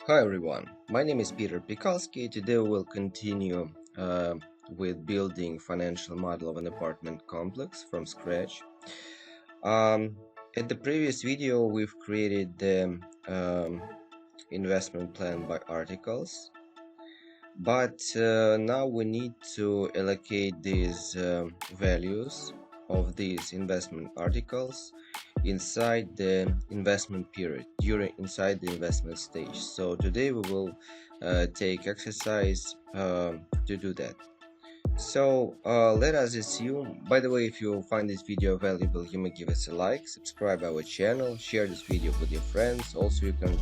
Hi everyone, my name is Piterpakulski. Today we will continue with building financial model of an apartment complex from scratch. In the previous video, we've created the investment plan by articles, but now we need to allocate these values of these investment articles inside the investment period, inside the investment stage. So today we will take exercise to do that. So let us assume, by the way, if you find this video valuable, you may give us a like, subscribe our channel, share this video with your friends. Also, you can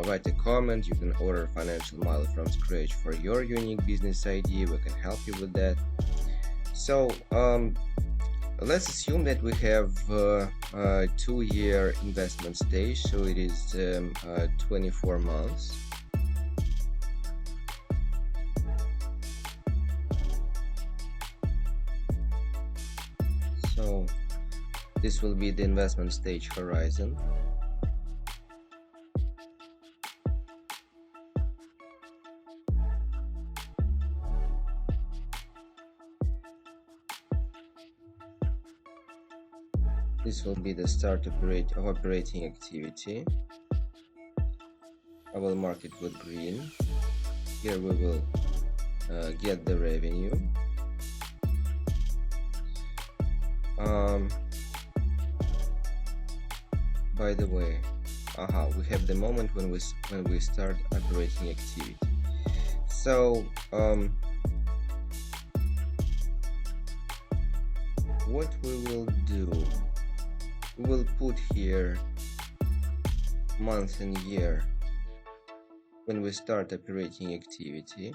write a comment, you can order a financial model from scratch for your unique business idea. We can help you with that. So let's assume that we have a 2-year investment stage, so it is 24 months. So this will be the investment stage horizon. This will be the start of operating activity. I will mark it with green. Here we will get the revenue. By the way, we have the moment when we start operating activity. So what we will do, we will put here month and year when we start operating activity.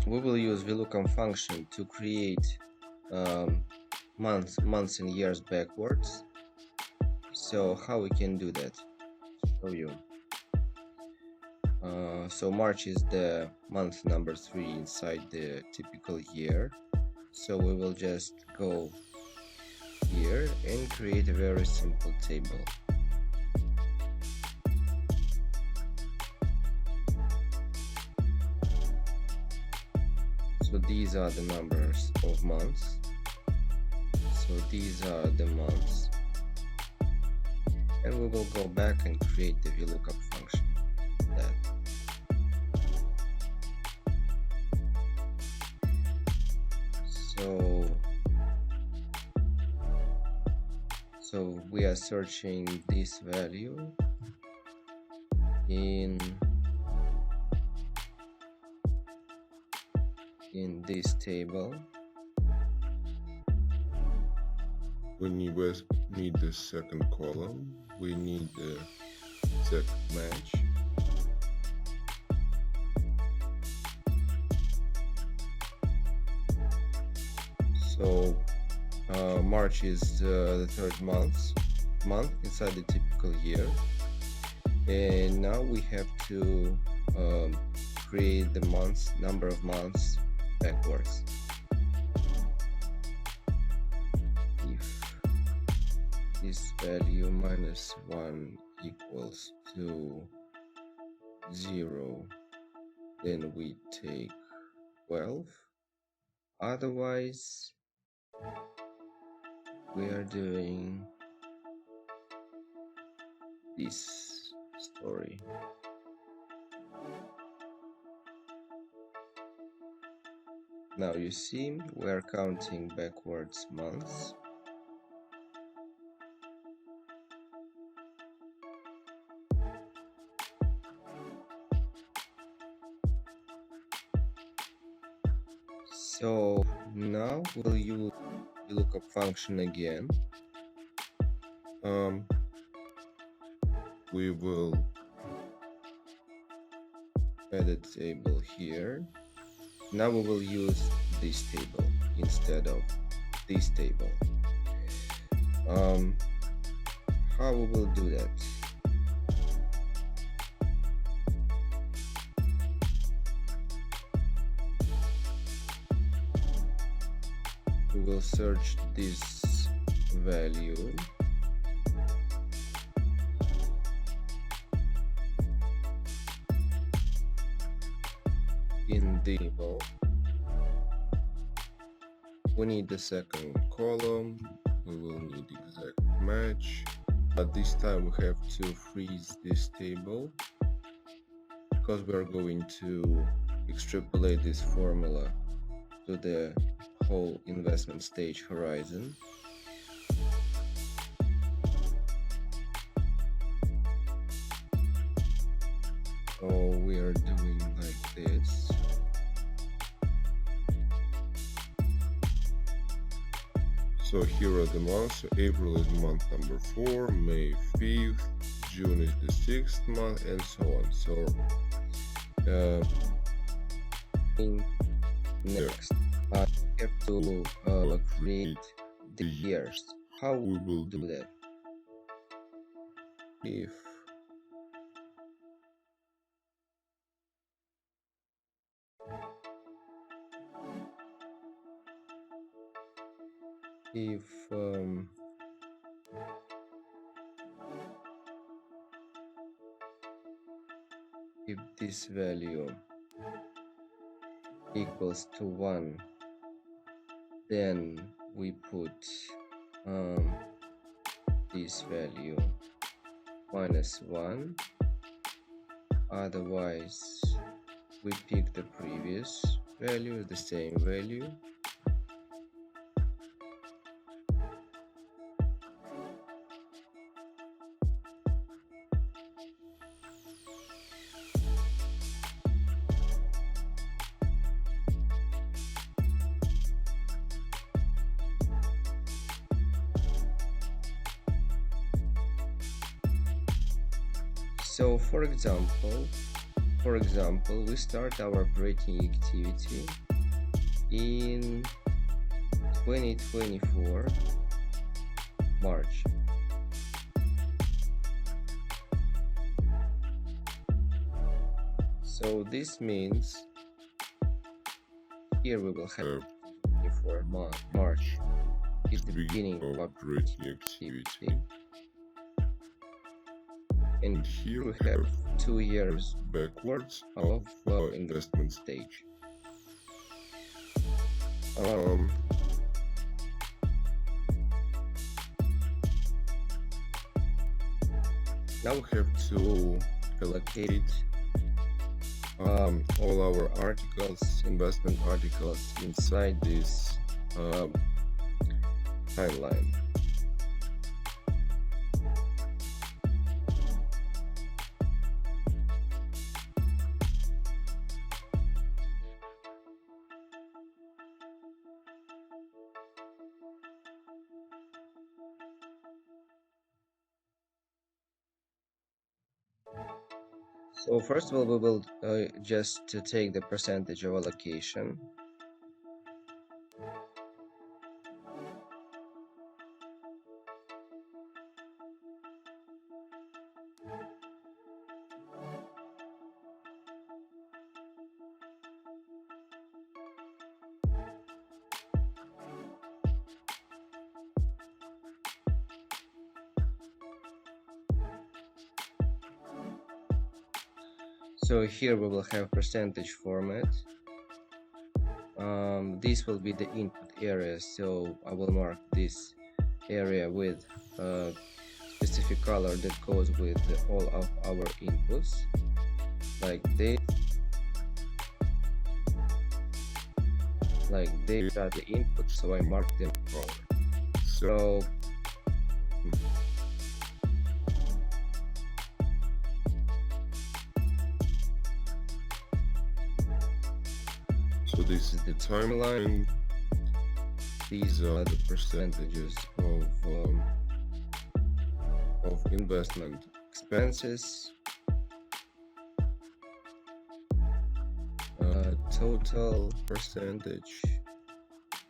We will use VLOOKUP function to create months and years backwards. So how we can do that? Show you. So March is the month number 3 inside the typical year. So we will just go here and create a very simple table. So these are the numbers of months. So these are the months. And we will go back and create the VLOOKUP function. So we are searching this value in this table. We need the second column. We need the exact match. So March is the third month inside the typical year, and now we have to create the number of months backwards. If this value -1 equals to 0, then we take 12. Otherwise, we are doing this story. Now you see we are counting backwards months. So now we'll use the VLOOKUP function again. We will edit table here. Now we will use this table instead of this table. How we will do that? We will search this value in the table. We need the second column. We will need exact match. But this time we have to freeze this table because we are going to extrapolate this formula to the whole investment stage horizon. So we are doing like this. So here are the months. So April is month number 4, May 5th, June is the 6th month, and so on. So next, I have to create the years. How we will do that? If this value equals to 1, then we put this value minus 1. Otherwise, we pick the previous value, the same value. So for example, we start our operating activity in 2024 March. So this means here we will have 24 March is the beginning of operating activity. And here we have 2 years backwards of investment stage. Now we have to allocate all our articles, investment articles inside this timeline. So first of all, we will just take the percentage of allocation. So here we will have percentage format. This will be the input area, so I will mark this area with a specific color that goes with all of our inputs, like this. Like these are the inputs, so I mark them color. So this is the timeline. These are the percentages of investment expenses. total percentage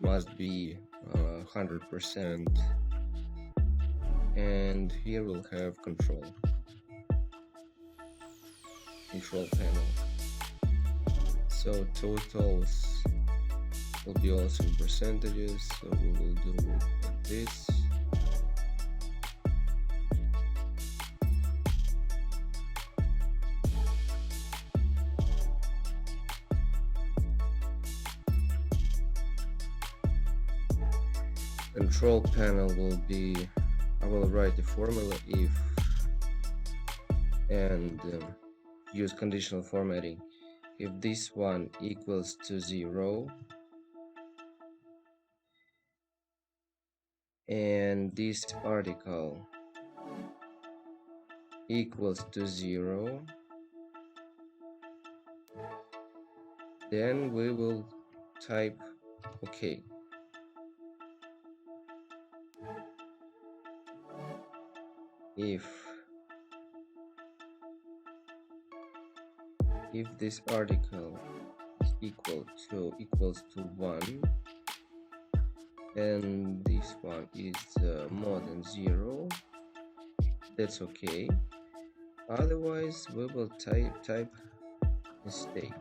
must be 100%, and here we'll have control panel. So totals will be also in percentages, so we will do it like this. Control panel will be, I will write the formula if and use conditional formatting. If this one equals to 0 and this article equals to 0, then we will type OK. If this article is equals to 1 and this one is more than 0, that's okay. Otherwise we will type mistake.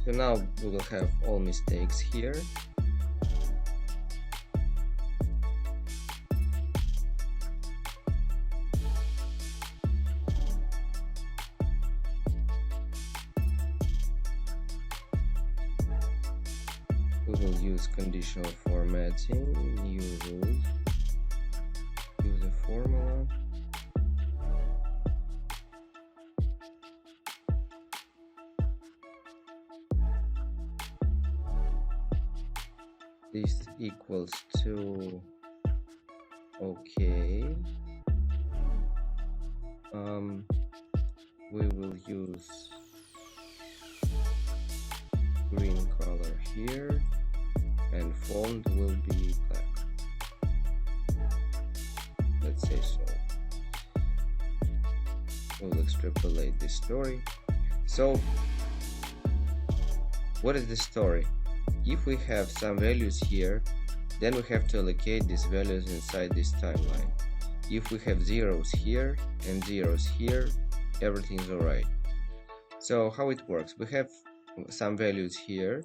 So now we will have all mistakes here. We will use conditional formatting, new rule, use a formula. This equals to OK. We will use green color here and font will be black. Let's say so. We'll extrapolate this story. So what is the story? If we have some values here, then we have to allocate these values inside this timeline. If we have zeros here and zeros here, everything's alright. So how it works? We have some values here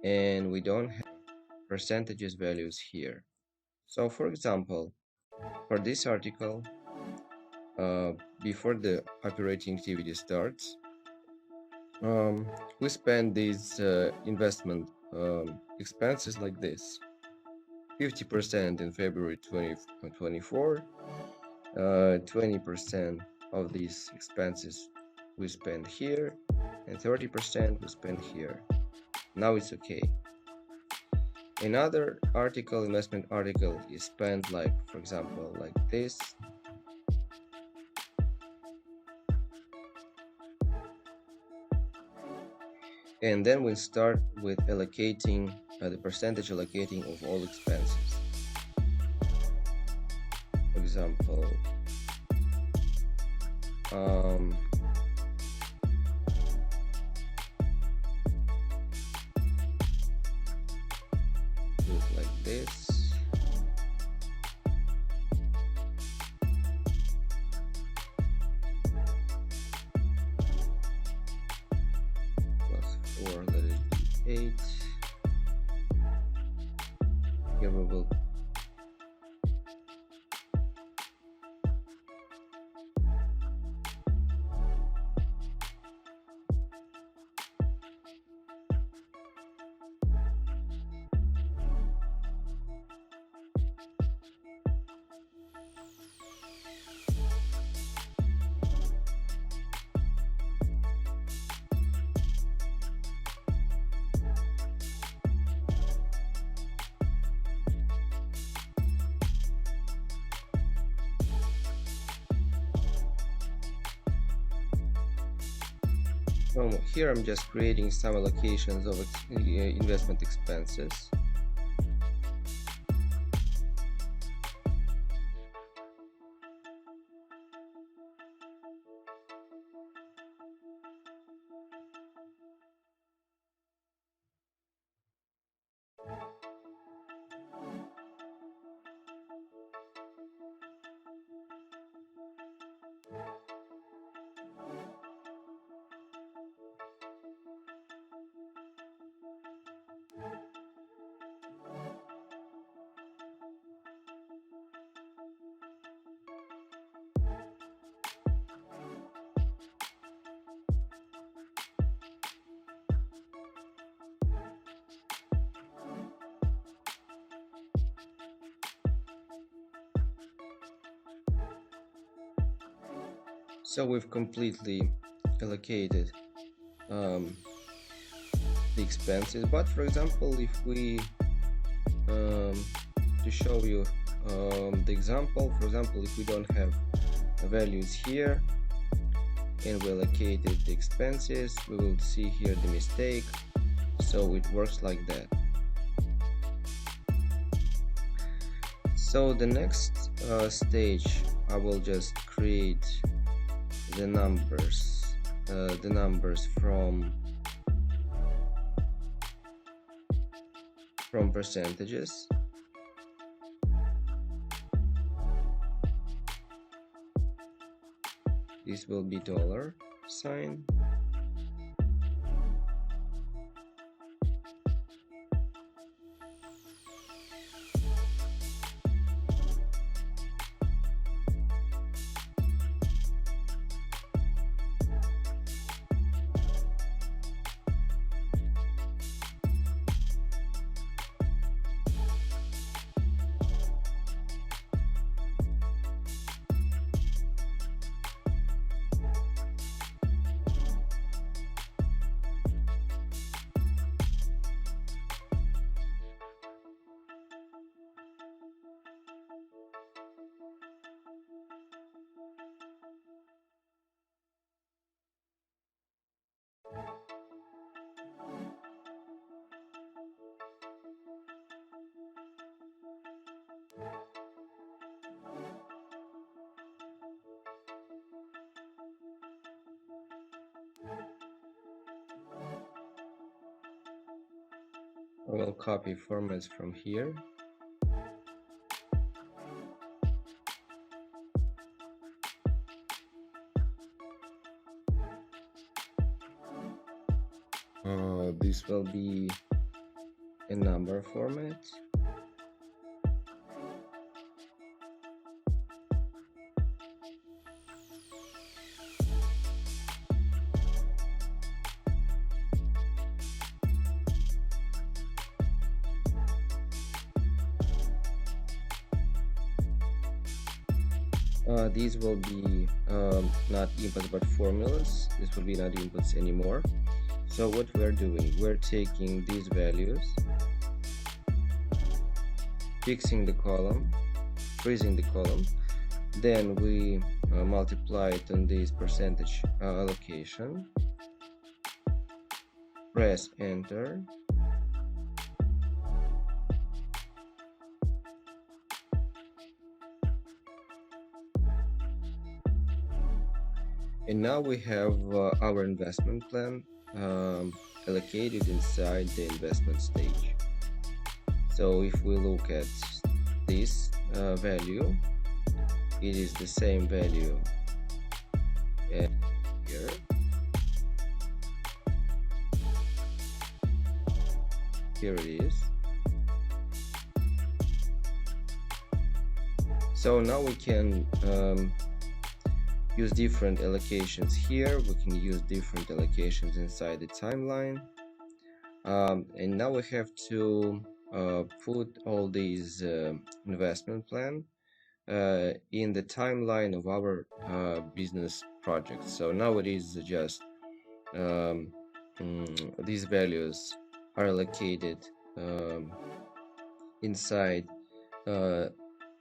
and we don't have percentages values here. So for example, for this article, before the operating activity starts, we spend these investment expenses like this: 50% in February 2024, 20% of these expenses we spend here, and 30% we spend here. Now it's okay. Another article, investment article, is spent like, for example, like this. And then we'll start with allocating the percentage allocating of all expenses. For example, do it like this. Plus 4, let it be 8. Here we will here I'm just creating some allocations of investment expenses. So we've completely allocated the expenses, but for example, if we to show you the example, for example, if we don't have values here and we allocated the expenses, we will see here the mistake. So it works like that. So the next stage, I will just create the numbers from percentages. This will be dollar sign. I will copy formats from here. This will be a number format. These will be not inputs but formulas. This will be not inputs anymore. So what we're doing, we're taking these values, fixing the column, freezing the column, then we multiply it on this percentage allocation, press enter, and now we have our investment plan allocated inside the investment stage. So if we look at this value, it is the same value here. Here it is. So now we can use different allocations here. We can use different allocations inside the timeline, and now we have to put all these investment plan in the timeline of our business project. So now it is just these values are allocated inside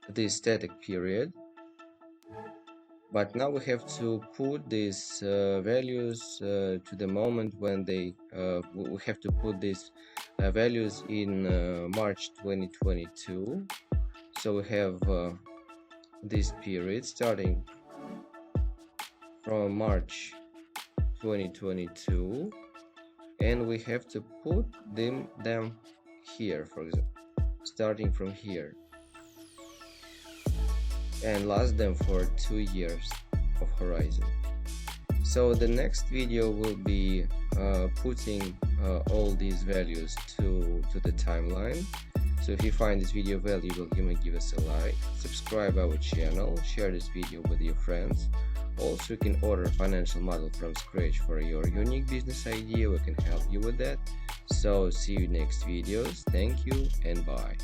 this static period. But now we have to put these values to the moment when they we have to put these values in March 2022. So we have this period starting from March 2022, and we have to put them here, for example, starting from here, and last them for 2 years of horizon. So the next video will be putting all these values to the timeline. So if you find this video valuable, you may give us a like, subscribe our channel, share this video with your friends. Also, you can order a financial model from scratch for your unique business idea. We can help you with that. So see you next videos. Thank you and bye.